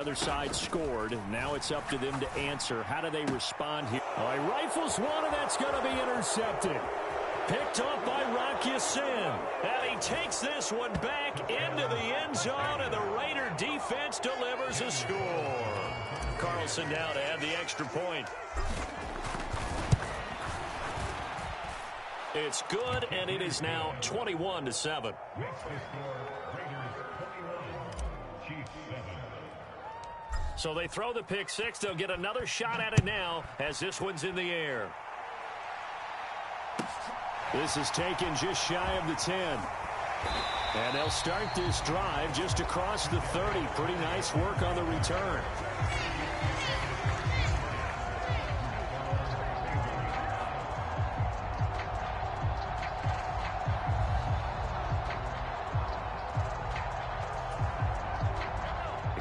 Other side scored. Now it's up to them to answer. How do they respond here? He rifles one, and that's going to be intercepted. Picked off by Rocky Sin. And he takes this one back into the end zone, and the Raider defense delivers a score. Carlson now to add the extra point. It's good, and it is now 21-7. So they throw the pick six. They'll get another shot at it now as this one's in the air. This is taken just shy of the 10. And they'll start this drive just across the 30. Pretty nice work on the return.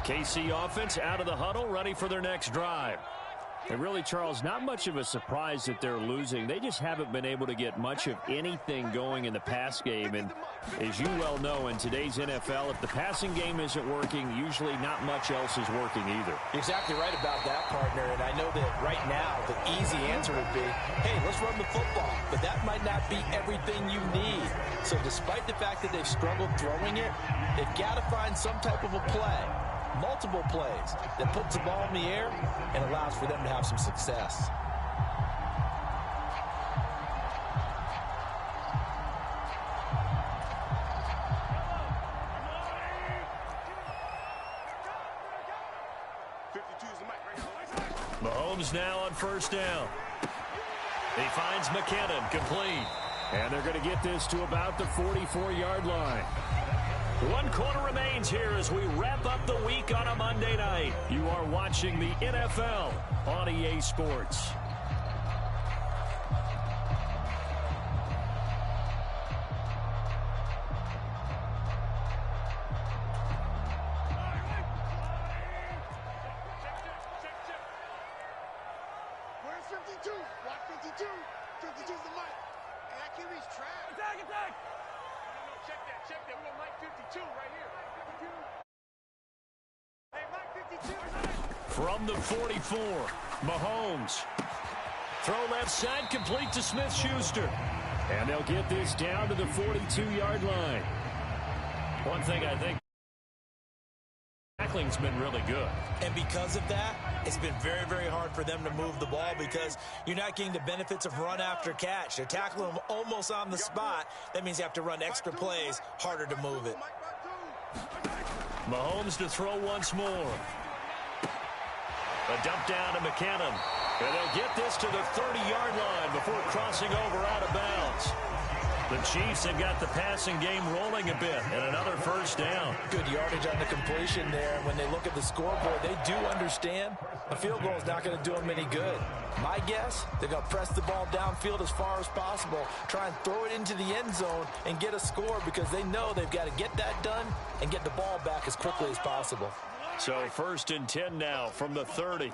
KC offense out of the huddle, ready for their next drive. And really, Charles, not much of a surprise that they're losing. They just haven't been able to get much of anything going in the pass game. And as you well know, in today's NFL, if the passing game isn't working, usually not much else is working either. You're exactly right about that, partner. And I know that right now the easy answer would be, hey, let's run the football. But that might not be everything you need. So despite the fact that they've struggled throwing it, they've got to find some type of a play. Multiple plays that puts the ball in the air and allows for them to have some success. Mahomes now on first down. He finds McKinnon complete. And they're going to get this to about the 44-yard line. 1 quarter remains here as we wrap up the week on a Monday night. You are watching the NFL on EA Sports. Where's 52? Watch 52. 52's the mic. And that QB's trash. Attack! Check that. We got Mike 52 right here. 52. Hey, Mike 52. From the 44, Mahomes. Throw left side, complete to Smith-Schuster. And they'll get this down to the 42-yard line. One thing I think, tackling's been really good. And because of that, it's been very, very hard for them to move the ball because you're not getting the benefits of run after catch. They're tackling them almost on the spot. That means you have to run extra plays, harder to move it. Mahomes to throw once more. A dump down to McKinnon. And they'll get this to the 30-yard line before crossing over out of bounds. The Chiefs have got the passing game rolling a bit, and another first down. Good yardage on the completion there. When they look at the scoreboard, they do understand a field goal is not going to do them any good. My guess, they're going to press the ball downfield as far as possible, try and throw it into the end zone and get a score because they know they've got to get that done and get the ball back as quickly as possible. So 1st and 10 now from the 30.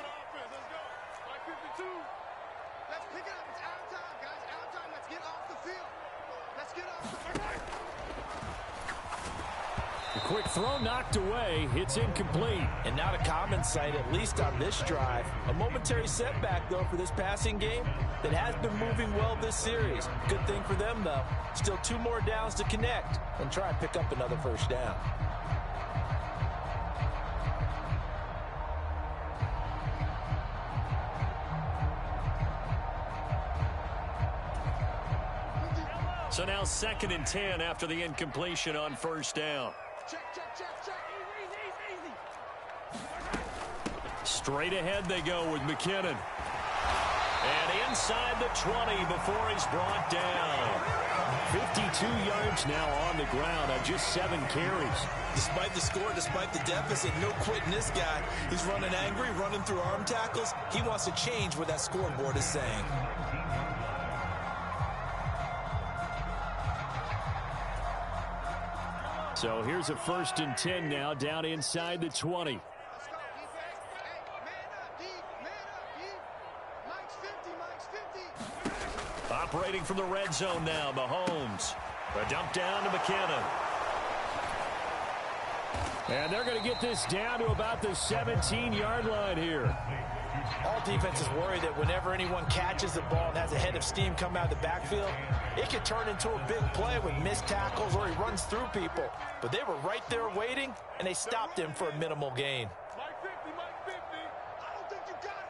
Quick throw knocked away. It's incomplete. And not a common sight, at least on this drive. A momentary setback, though, for this passing game that has been moving well this series. Good thing for them, though. Still 2 more downs to connect and try and pick up another first down. So now 2nd and 10 after the incompletion on first down. Check. Easy. Straight ahead they go with McKinnon. And inside the 20 before he's brought down. 52 yards now on the ground on just 7 carries. Despite the score, despite the deficit, no quitting this guy. He's running angry, running through arm tackles. He wants to change what that scoreboard is saying. So here's a 1st and 10 now down inside the 20. Let's go, defense. Hey, man up, deep. Mike's 50. Operating from the red zone now, Mahomes. A dump down to McKinnon. And they're going to get this down to about the 17-yard line here. All defenses worry that whenever anyone catches the ball and has a head of steam come out of the backfield, it could turn into a big play with missed tackles or he runs through people. But they were right there waiting, and they stopped him for a minimal gain. Mike 50, Mike 50. I don't think you got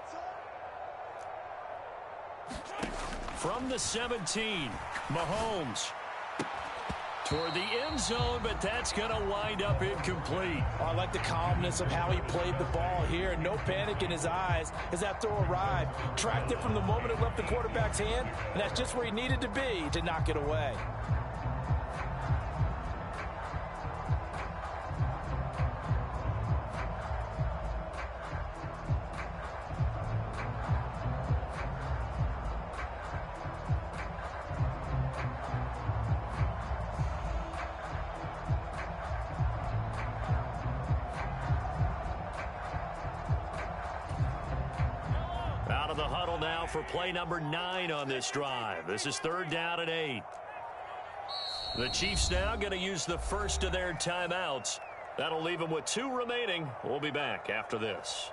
it, son. From the 17, Mahomes toward the end zone, but that's going to wind up incomplete. I like the calmness of how he played the ball here. No panic in his eyes as that throw arrived. Tracked it from the moment it left the quarterback's hand, and that's just where he needed to be to knock it away. Out of the huddle now for play number 9 on this drive. This is 3rd down and 8. The Chiefs now going to use the first of their timeouts. That'll leave them with 2 remaining. We'll be back after this.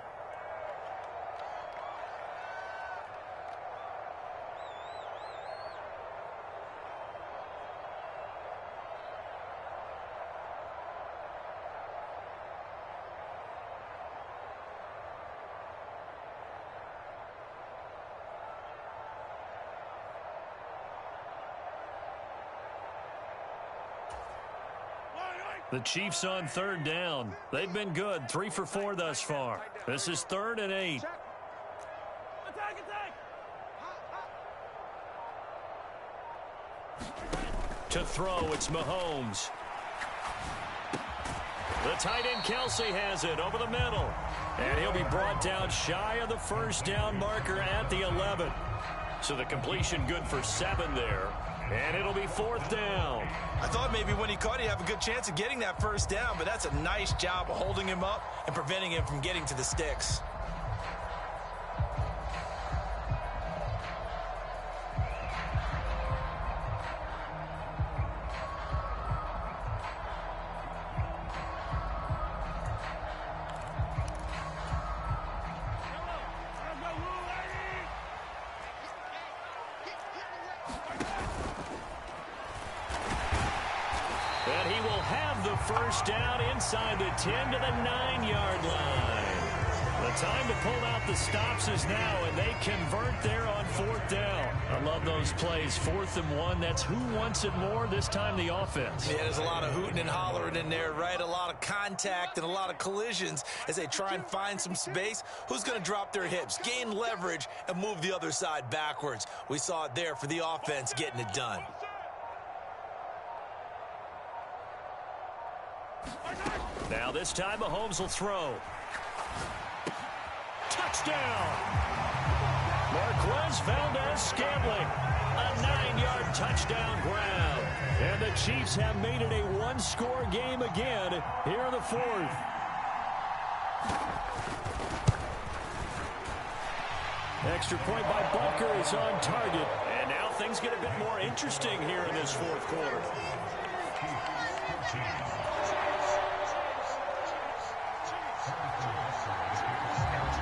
The Chiefs on 3rd down. They've been good, 3 for 4 thus far. This is 3rd and 8. To throw, it's Mahomes. The tight end Kelsey has it over the middle. And he'll be brought down shy of the first down marker at the 11. So the completion good for 7 there. And it'll be 4th down. I thought maybe when he caught it, he'd have a good chance of getting that first down, but that's a nice job of holding him up and preventing him from getting to the sticks. And he will have the first down inside the 10 to the 9-yard line. The time to pull out the stops is now, and they convert there on 4th down. I love those plays. 4th and 1, that's who wants it more, this time the offense. Yeah, there's a lot of hooting and hollering in there, right? A lot of contact and a lot of collisions as they try and find some space. Who's going to drop their hips, gain leverage, and move the other side backwards? We saw it there for the offense getting it done. Now this time Mahomes will throw. Touchdown! Marquez Valdez-Scantling. A 9-yard touchdown grab. And the Chiefs have made it a 1-score game again here in the 4th. Extra point by Butker is on target. And now things get a bit more interesting here in this 4th quarter.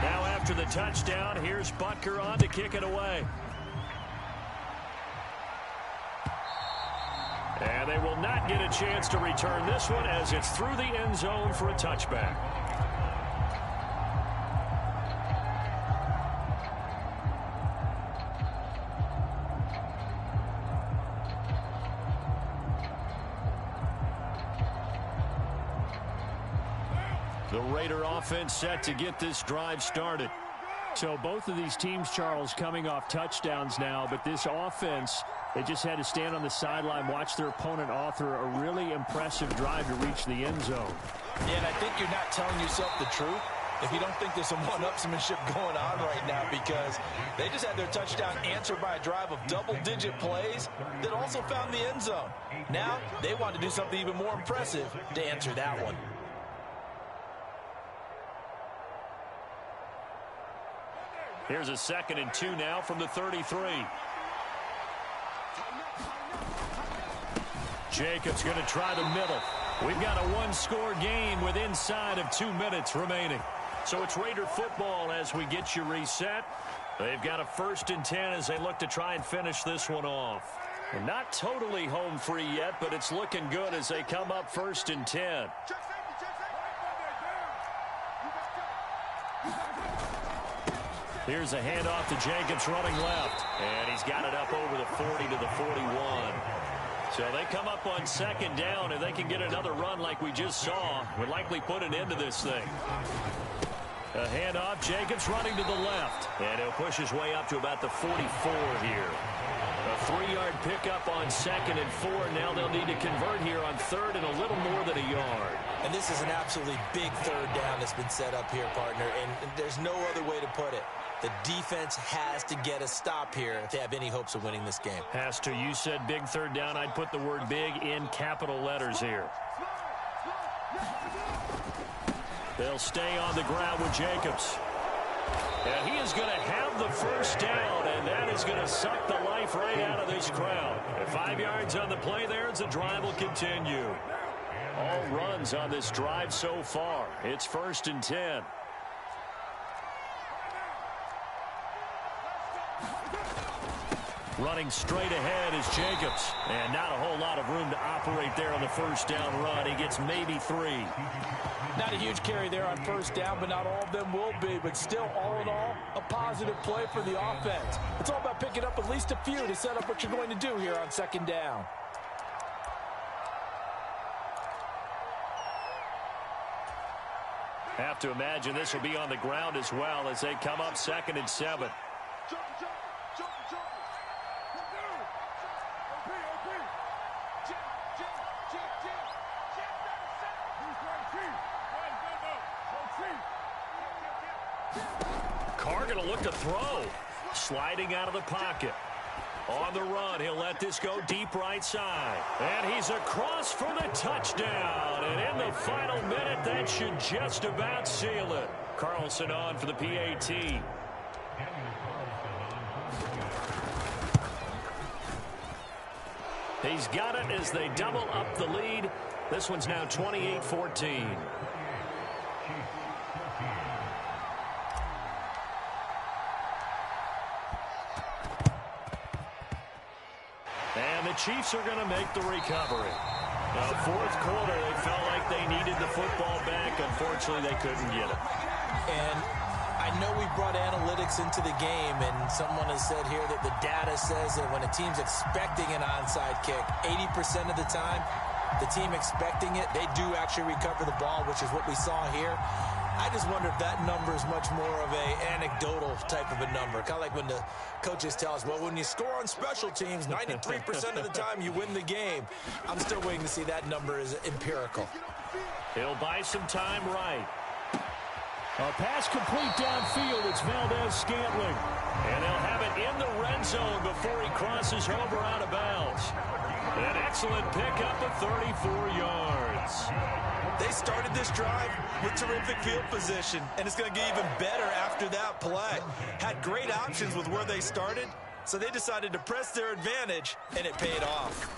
Now after the touchdown, here's Butker on to kick it away. And they will not get a chance to return this one as it's through the end zone for a touchback. The Raider offense set to get this drive started. So both of these teams, Charles, coming off touchdowns now, but this offense, they just had to stand on the sideline, watch their opponent author a really impressive drive to reach the end zone. Yeah, and I think you're not telling yourself the truth if you don't think there's some one-upsmanship going on right now, because they just had their touchdown answered by a drive of double-digit plays that also found the end zone. Now they want to do something even more impressive to answer that one. Here's a 2nd and 2 now from the 33. Jacobs going to try the middle. We've got a one-score game with inside of 2 minutes remaining. So it's Raider football as we get you reset. They've got a 1st and 10 as they look to try and finish this one off. And not totally home free yet, but it's looking good as they come up 1st and 10. Here's a handoff to Jacobs running left. And he's got it up over the 40 to the 41. So they come up on 2nd down, and they can get another run like we just saw. Would likely put an end to this thing. A handoff, Jacobs running to the left. And he'll push his way up to about the 44 here. A 3-yard pickup on 2nd and 4. Now they'll need to convert here on 3rd and a little more than a yard. And this is an absolutely big 3rd down that's been set up here, partner. And there's no other way to put it. The defense has to get a stop here if they have any hopes of winning this game. Has to. You said big 3rd down. I'd put the word big in capital letters here. They'll stay on the ground with Jacobs. And he is going to have the 1st down, and that is going to suck the life right out of this crowd. At 5 yards on the play there as the drive will continue. All runs on this drive so far. It's 1st and 10. Running straight ahead is Jacobs. And not a whole lot of room to operate there on the 1st down run. He gets maybe 3. Not a huge carry there on 1st down, but not all of them will be. But still, all in all, a positive play for the offense. It's all about picking up at least a few to set up what you're going to do here on 2nd down. Have to imagine this will be on the ground as well as they come up 2nd and 7. Carr going to look to throw. Sliding out of the pocket. On the run, he'll let this go deep right side. And he's across for the touchdown. And in the final minute, that should just about seal it. Carlson on for the PAT. He's got it as they double up the lead. This one's now 28-14. And the Chiefs are going to make the recovery. Now, 4th quarter, they felt like they needed the football back. Unfortunately, they couldn't get it. And I know we brought analytics into the game, and someone has said here that the data says that when a team's expecting an onside kick, 80% of the time, the team expecting it, they do actually recover the ball, which is what we saw here. I just wonder if that number is much more of a anecdotal type of a number. Kind of like when the coaches tell us, well, when you score on special teams, 93% of the time you win the game. I'm still waiting to see that number is empirical. He'll buy some time right. A pass complete downfield. It's Valdez-Scantling. And they'll have it in the red zone before he crosses over out of bounds. An excellent pickup of 34 yards. They started this drive with terrific field position, and it's going to get even better after that play. Had great options with where they started, so they decided to press their advantage, and it paid off.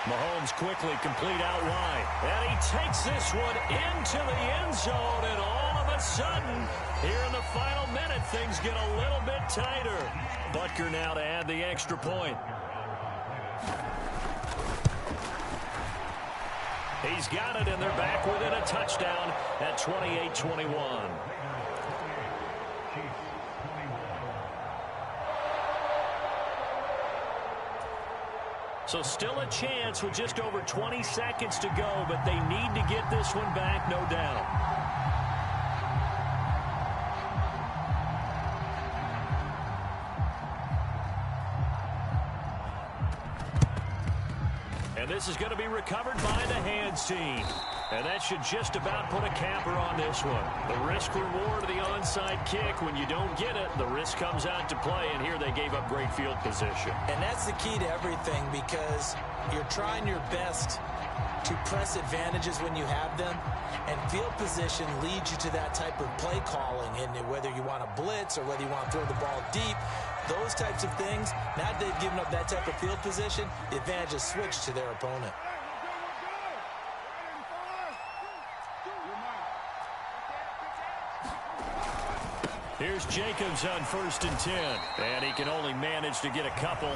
Mahomes quickly complete out wide. And he takes this one into the end zone, and all of a sudden, here in the final minute, things get a little bit tighter. Butker now to add the extra point. He's got it, and they're back within a touchdown at 28-21. So still a chance with just over 20 seconds to go, but they need to get this one back, no doubt. And this is going to be recovered by the hands team. And that should just about put a capper on this one. The risk-reward of the onside kick, when you don't get it, the risk comes out to play, and here they gave up great field position. And that's the key to everything, because you're trying your best to press advantages when you have them, and field position leads you to that type of play calling, and whether you want to blitz or whether you want to throw the ball deep, those types of things, now that they've given up that type of field position, the advantage is switched to their opponent. Here's Jacobs on 1st and 10. And he can only manage to get a couple.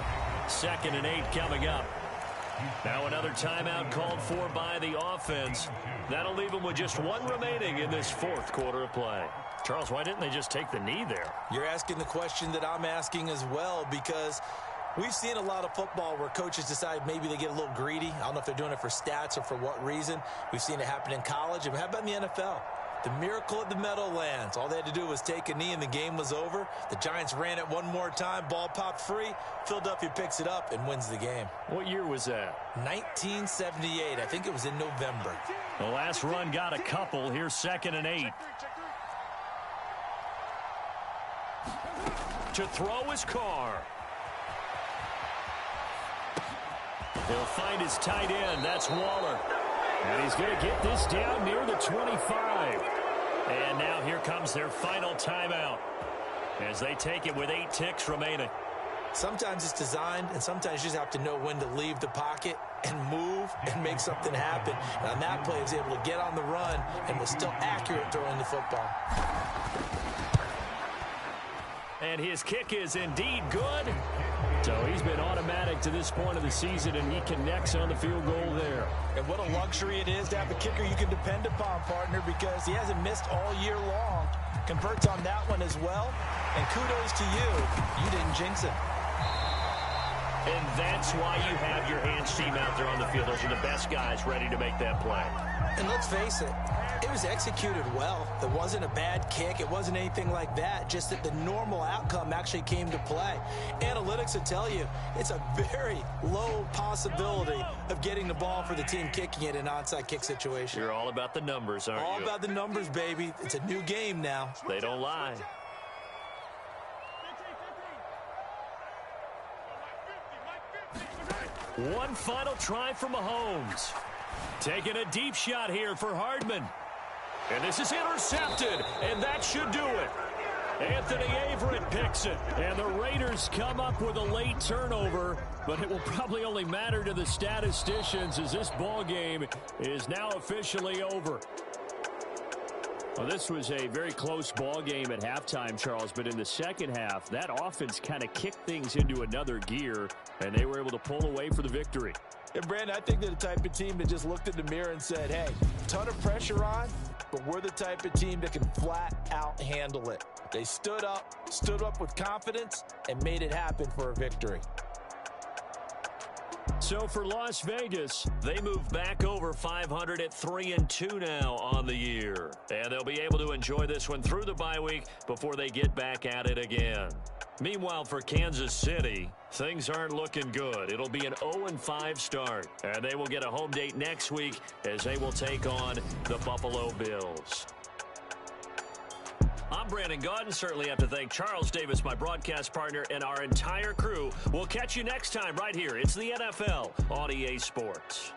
2nd and 8 coming up. Now another timeout called for by the offense. That'll leave them with just one remaining in this 4th quarter of play. Charles, why didn't they just take the knee there? You're asking the question that I'm asking as well, because we've seen a lot of football where coaches decide maybe they get a little greedy. I don't know if they're doing it for stats or for what reason. We've seen it happen in college. And how about in the NFL? The miracle at the Meadowlands. All they had to do was take a knee and the game was over. The Giants ran it one more time. Ball popped free. Philadelphia picks it up and wins the game. What year was that? 1978. I think it was in November. The last run got a couple. Here's 2nd and 8. To throw is Carr. He'll find his tight end. That's Waller. And he's going to get this down near the 25. And now here comes their final timeout as they take it with 8 ticks remaining. Sometimes it's designed, and sometimes you just have to know when to leave the pocket and move and make something happen. And on that play, he was able to get on the run and was still accurate throwing the football. And his kick is indeed good. So he's been automatic to this point of the season, and he connects on the field goal there. And what a luxury it is to have a kicker you can depend upon, partner, because he hasn't missed all year long. Converts on that one as well. And kudos to you. You didn't jinx it. And that's why you have your hands team out there on the field. Those are the best guys ready to make that play. And let's face it, it was executed well. It wasn't a bad kick. It wasn't anything like that. Just that the normal outcome actually came to play. Analytics will tell you it's a very low possibility of getting the ball for the team kicking it in an onside kick situation. You're all about the numbers, aren't you? All about the numbers, baby. It's a new game now. They don't lie. One final try for Mahomes. Taking a deep shot here for Hardman. And this is intercepted, and that should do it. Anthony Averett picks it, and the Raiders come up with a late turnover, but it will probably only matter to the statisticians as this ball game is now officially over. Well, this was a very close ball game at halftime, Charles, but in the second half, that offense kind of kicked things into another gear, and they were able to pull away for the victory. And, Brandon, I think they're the type of team that just looked in the mirror and said, hey, ton of pressure on, but we're the type of team that can flat out handle it. They stood up with confidence, and made it happen for a victory. So for Las Vegas, they move back over 500 at 3-2 now on the year. And they'll be able to enjoy this one through the bye week before they get back at it again. Meanwhile, for Kansas City, things aren't looking good. It'll be an 0-5 start, and they will get a home date next week as they will take on the Buffalo Bills. I'm Brandon Gaudin. Certainly have to thank Charles Davis, my broadcast partner, and our entire crew. We'll catch you next time right here. It's the NFL on EA Sports.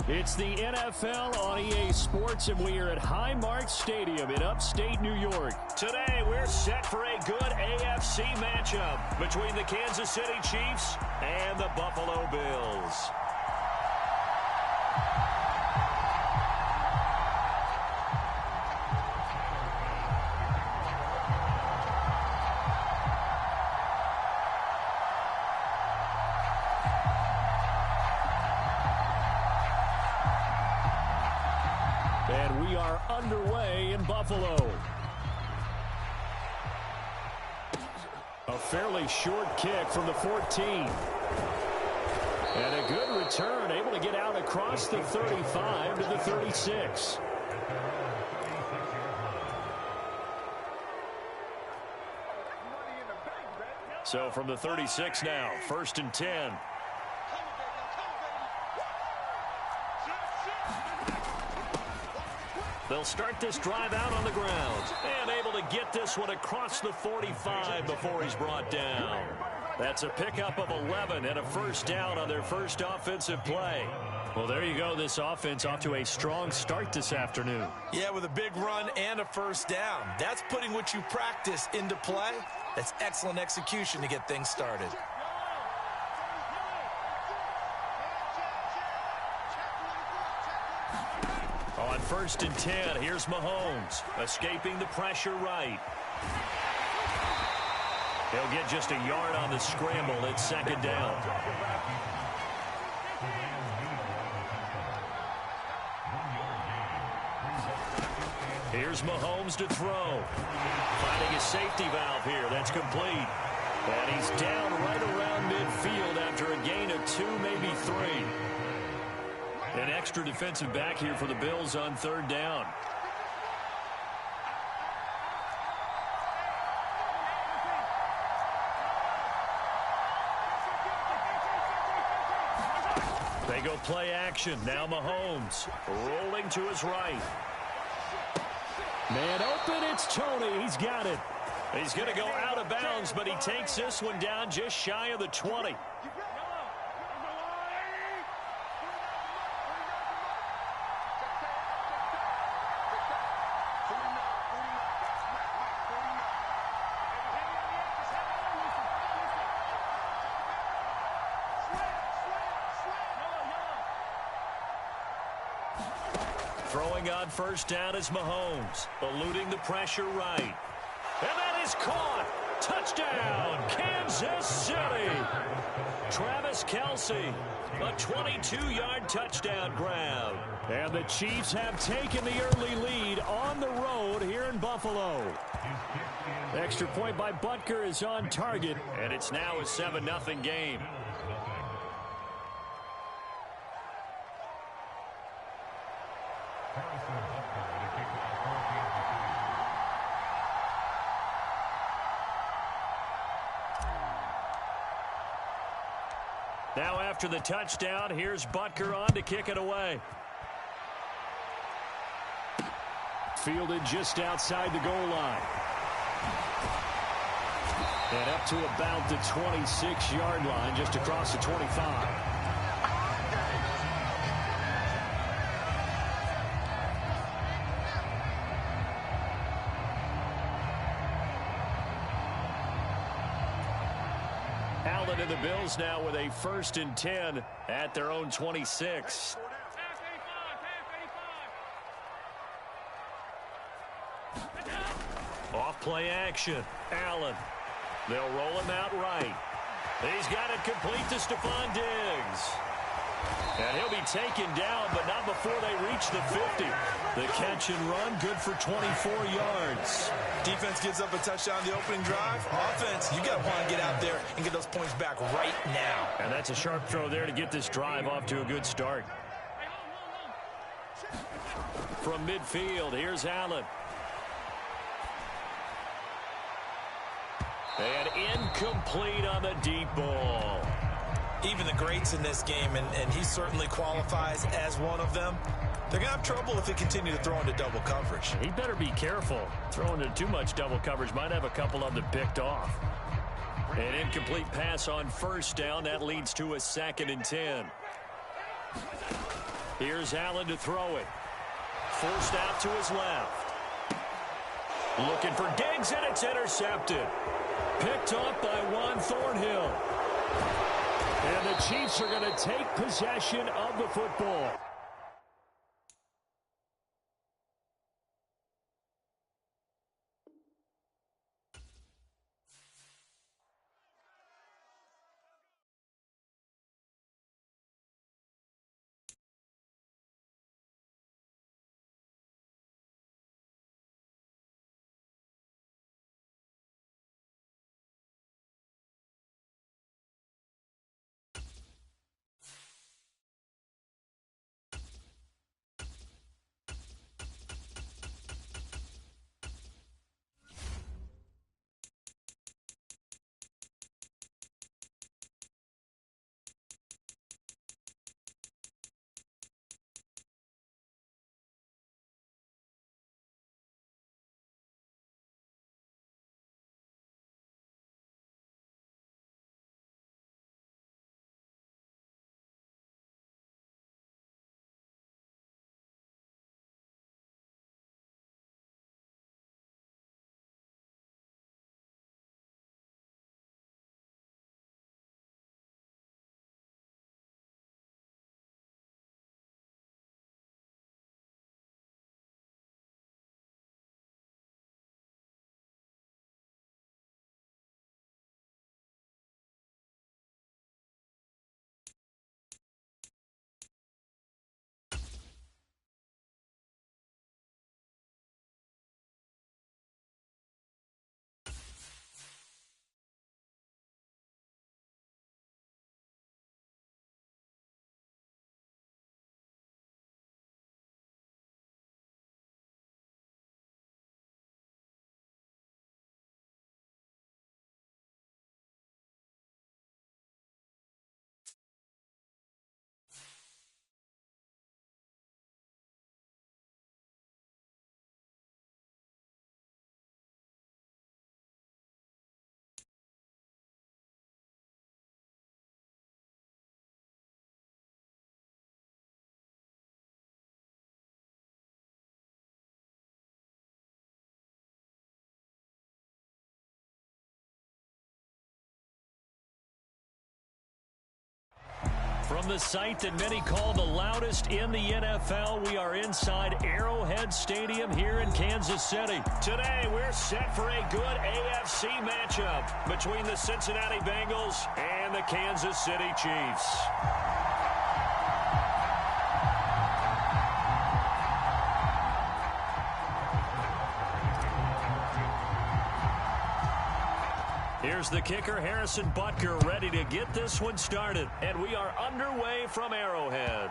It's the NFL on EA Sports, and we are at Highmark Stadium in upstate New York. Today, we're set for a good AFC matchup between the Kansas City Chiefs and the Buffalo Bills. And we are underway in Buffalo. A fairly short kick from the 14. And a good return, able to get out across the 35 to the 36. So from the 36 now, 1st and 10. They'll start this drive out on the ground. And able to get this one across the 45 before he's brought down. That's a pickup of 11 and a first down on their first offensive play. Well, there you go. This offense off to a strong start this afternoon. Yeah, with a big run and a first down. That's putting what you practice into play. That's excellent execution to get things started. On 1st and 10, here's Mahomes, escaping the pressure right. He'll get just a yard on the scramble. It's 2nd down. Here's Mahomes to throw. Finding a safety valve here. That's complete. And he's down right around midfield after a gain of 2, maybe 3. An extra defensive back here for the Bills on 3rd down. They go play action. Now Mahomes rolling to his right. Man open, it's Tony. He's got it. He's going to go out of bounds, but he takes this one down just shy of the 20. Throwing on 1st down is Mahomes, eluding the pressure right. And that is caught. Touchdown, Kansas City. Travis Kelce, a 22-yard touchdown grab. And the Chiefs have taken the early lead on the road here in Buffalo. Extra point by Butker is on target, and it's now a 7-0 game. Now after the touchdown, here's Butker on to kick it away. Fielded just outside the goal line. And up to about the 26-yard line, just across the 25. Allen and the Bills now with a 1st and 10 at their own 26. Off play action. Allen. They'll roll him out right. He's got it complete to Stephon Diggs. And he'll be taken down, but not before they reach the 50. The catch and run, good for 24 yards. Defense gives up a touchdown the opening drive. Offense, you got to want to get out there and get those points back right now. And that's a sharp throw there to get this drive off to a good start. From midfield, here's Allen. And incomplete on the deep ball. Even the greats in this game, and he certainly qualifies as one of them, they're going to have trouble if they continue to throw into double coverage. He better be careful. Throwing into too much double coverage might have a couple of them picked off. An incomplete pass on 1st down. That leads to a 2nd and 10. Here's Allen to throw it. Forced out to his left. Looking for Diggs, and it's intercepted. Picked off by Juan Thornhill. And the Chiefs are going to take possession of the football. From the site that many call the loudest in the NFL, we are inside Arrowhead Stadium here in Kansas City. Today, we're set for a good AFC matchup between the Cincinnati Bengals and the Kansas City Chiefs. Here's the kicker, Harrison Butker, ready to get this one started. And we are underway from Arrowhead.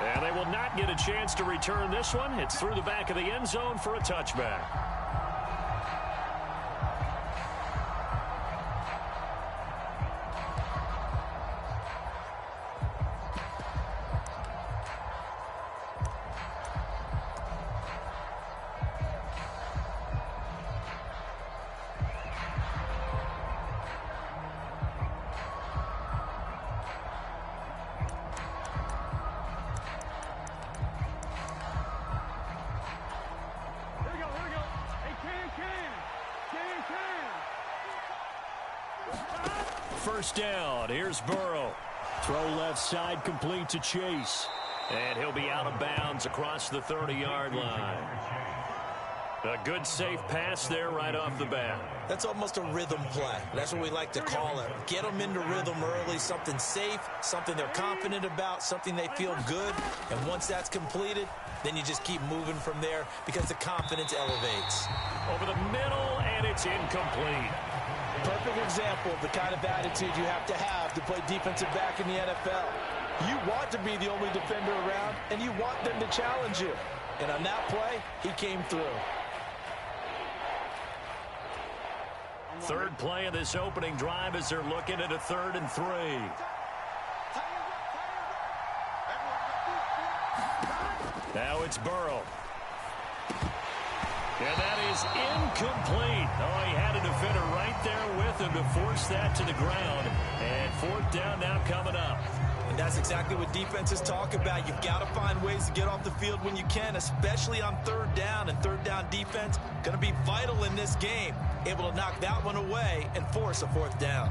And they will not get a chance to return this one. It's through the back of the end zone for a touchback. First down. Here's Burrow. Throw left side, complete to Chase. And he'll be out of bounds across the 30-yard line. A good, safe pass there right off the bat. That's almost a rhythm play. That's what we like to call it. Get them into rhythm early, something safe, something they're confident about, something they feel good. And once that's completed, then you just keep moving from there because the confidence elevates. Over the middle, and it's incomplete. Perfect example of the kind of attitude you have to play defensive back in the NFL. You want to be the only defender around, and you want them to challenge you. And on that play, he came through. Third play of this opening drive as they're looking at a 3rd and 3. Now it's Burrow. And that is incomplete. Oh, he had a defender right there with him to force that to the ground. And fourth down now coming up. And that's exactly what defenses talk about. You've got to find ways to get off the field when you can, especially on third down. And third down defense going to be vital in this game. Able to knock that one away and force a fourth down.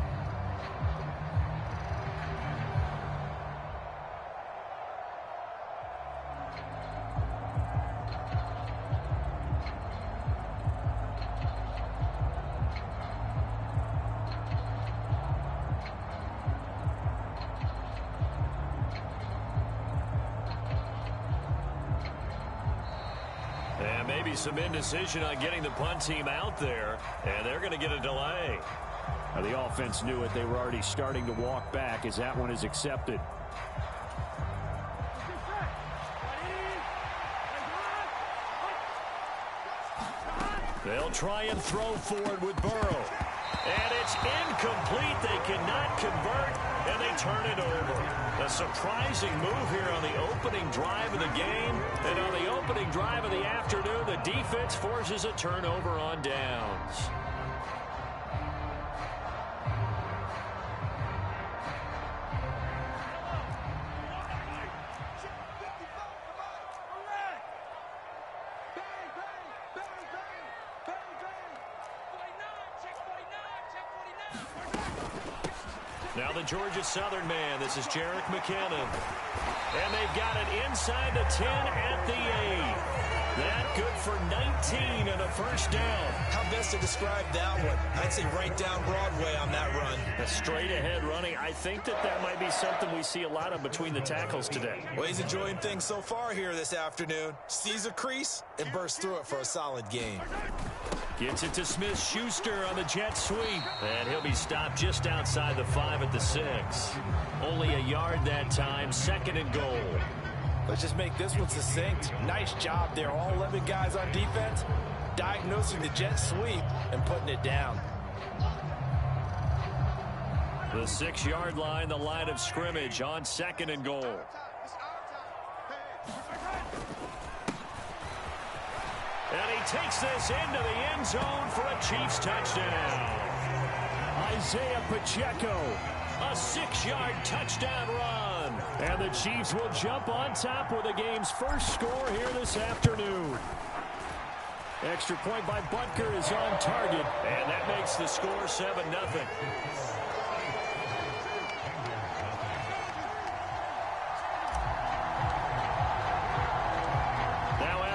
And maybe some indecision on getting the punt team out there, and they're going to get a delay. Now, the offense knew it. They were already starting to walk back as that one is accepted. They'll try and throw forward with Burrow. And it's incomplete. They cannot convert, and they turn it over. A surprising move here on the opening drive of the game. And on the opening drive of the afternoon, the defense forces a turnover on downs. Now the Georgia Southern man. This is Jerick McKinnon. And they've got it inside the 10 at the 8. That good for 19 and a first down. How best to describe that one? I'd say right down Broadway on that run. A straight ahead running. I think that might be something we see a lot of between the tackles today. Well, he's enjoying things so far here this afternoon. Sees a crease and bursts through it for a solid gain. Gets it to Smith-Schuster on the jet sweep. And he'll be stopped just outside the 5 at the 6. Only a yard that time. Second and goal. Let's just make this one succinct. Nice job there. All 11 guys on defense diagnosing the jet sweep and putting it down. The 6-yard line, the line of scrimmage on second and goal. And he takes this into the end zone for a Chiefs touchdown. Isaiah Pacheco, a 6-yard touchdown run. And the Chiefs will jump on top with the game's first score here this afternoon. Extra point by Butker is on target, and that makes the score 7-0.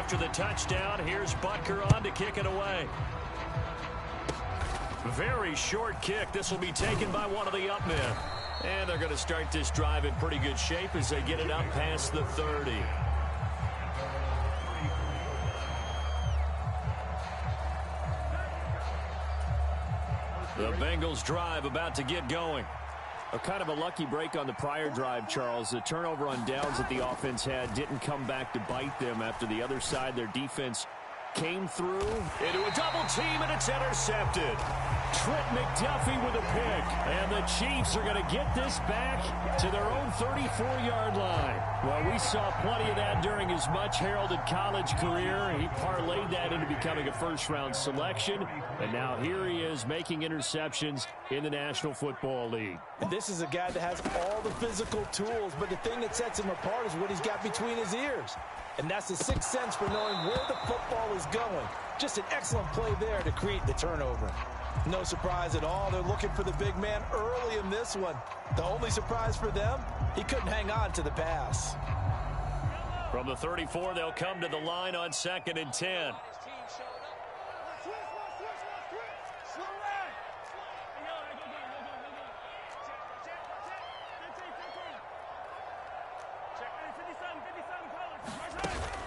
After the touchdown, here's Butker on to kick it away. Very short kick. This will be taken by one of the up men. And they're going to start this drive in pretty good shape as they get it up past the 30. The Bengals drive about to get going. Kind of a lucky break on the prior drive, Charles. The turnover on downs that the offense had didn't come back to bite them after the other side. Their defense came through into a double team, and it's intercepted. Trent McDuffie with a pick. And the Chiefs are going to get this back to their own 34-yard line. Well, we saw plenty of that during his much-heralded college career. He parlayed that into becoming a first-round selection. And now here he is making interceptions in the National Football League. And this is a guy that has all the physical tools, but the thing that sets him apart is what he's got between his ears. And that's the sixth sense for knowing where the football is going. Just an excellent play there to create the turnover. No surprise at all. They're looking for the big man early in this one. The only surprise for them, he couldn't hang on to the pass. From the 34, they'll come to the line on 2nd and 10.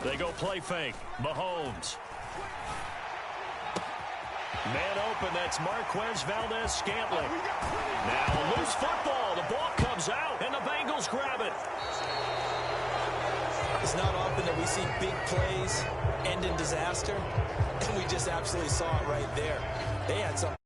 They go play fake. Mahomes. Man open, that's Marquez Valdez-Scantling. Now a loose football. The ball comes out, and the Bengals grab it. It's not often that we see big plays end in disaster, and we just absolutely saw it right there. They had something.